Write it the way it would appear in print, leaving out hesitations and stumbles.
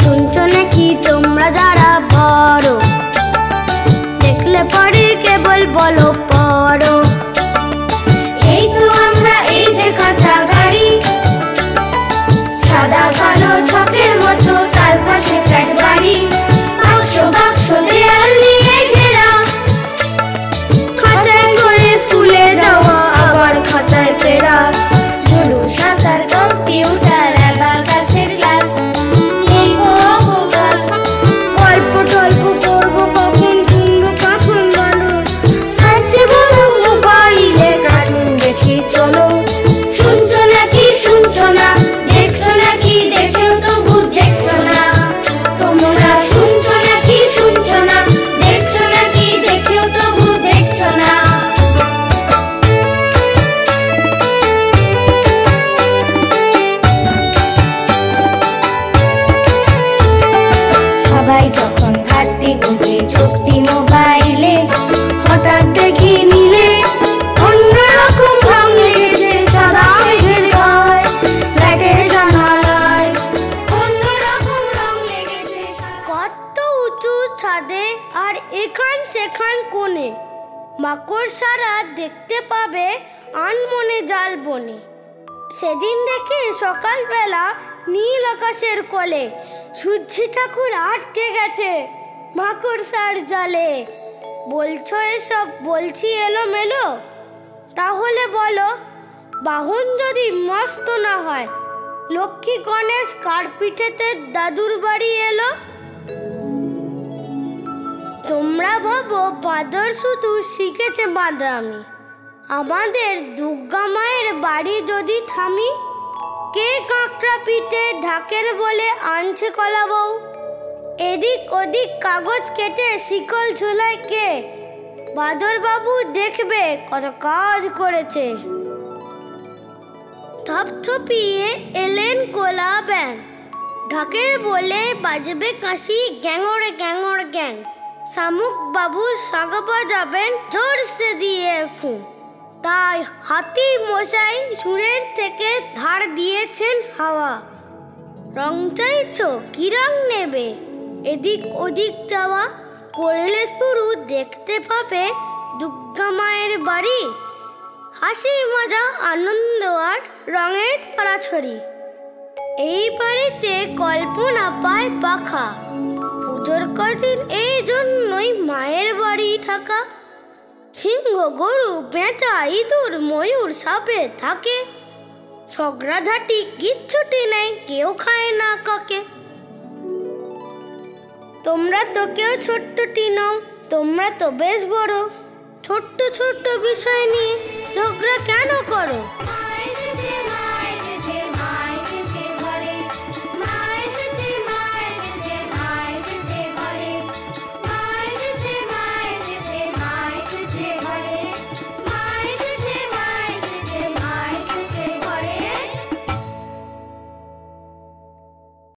শুনছো নাকি তোমরা যারা বড়, দেখলে পরে কেবল বলো পড়ো। এই তো আমরা, এই যে কাঁচা গাড়ি, সাদা কালো ছকের মতো, তার পাশে ফ্ল্যাট বাড়ি, বাক্স বাক্স দেয়াল দিয়ে ঘেরা, খাঁচায় করে স্কুলে যাওয়া আবার খাঁচায় ফেরা, শুধু সাঁতার, কম্পিউটার, অ্যাবাকাসের ক্লাস, গল্প টল্প পড়বো কখন, শুনবো কখন বলো, আছে বড় মোবাইলে কার্টুন দেখি চলো। শুনছো নাকি শুনছো না, দেখছো নাকি দেখেও তবু দেখছো না, তোমরা শুনছো নাকি শুনছো না, দেখছো নাকি দেখেও তবু দেখছো না। সবাই যখন ঘাটতি খুঁজে ছোট্টি মোবাইলে, হঠাৎ দেখি নিলে অন্যরকম রং লেগেছে সাদা মেঘের গায়ে, ফ্ল্যাটের জানালায় অন্যরকম রং লেগেছে। কত উঁচু ছাদে আর এখান সেখান কোণে মাকড়সারা দেখতে পাবে আনমনে জাল বনে। সেদিন দেখি সকালবেলা নীল আকাশের কোলে সূর্যি ঠাকুর আটকে গেছে মাকড়সার জালে। বলছো এসব, বলছি এলোমেলো, তাহলে বলো বাহন যদি মস্ত না হয়, লক্ষ্মী গণেশ কার পিঠেতে দাদুর বাড়ি এলো? তোমরা ভাবো বাঁদর শুধু শিখেছে বাঁদরামি, আমাদের দুর্গা মায়ের বাড়ি যদি থামি, কে কাঁকড়া পিঠে ঢাকের বলে আনছে কলা বউ, এদিক ওদিক কাগজ কেটে শিকল ঝুলায় কে, বাঁদর বাবু দেখবে কত কাজ করেছে। থপথপিয়ে এলেন কোলা ব্যাং, ঢাকের বলে বাজবে কাশি গ্যাঙড়ে গ্যাঙড় গ্যাং, শামুক বাবু শাঁখ বাজাবেন জোরসে দিয়ে ফু, তাই হাতি মশাই সুরের থেকে ধার দিয়েছেন হাওয়া। রং চাইছো, কি রং নেবে, এদিক ওদিক যাওয়া, করলে শুরু দেখতে পাবে দুর্গা মায়ের বাড়ি, হাসি মজা আনন্দ আর রঙের ছড়াছড়ি। এই বাড়িতে কল্পনা পায় পাখা, পুজোর কদিন এই জন্যই মায়ের বাড়ি থাকা। সিংহ, গরু, পেঁচা, ইঁদুর, ময়ূর, সাপে থাকে, ঝগড়াঝাটি কিচ্ছুটি নেই, কেউ খায় না কাকে। তোমরা তো কেউ ছোট্টটি নও, তোমরা তো বেশ বড়, ছোট্ট ছোট্ট বিষয় নিয়ে ঝগড়া কেন করো?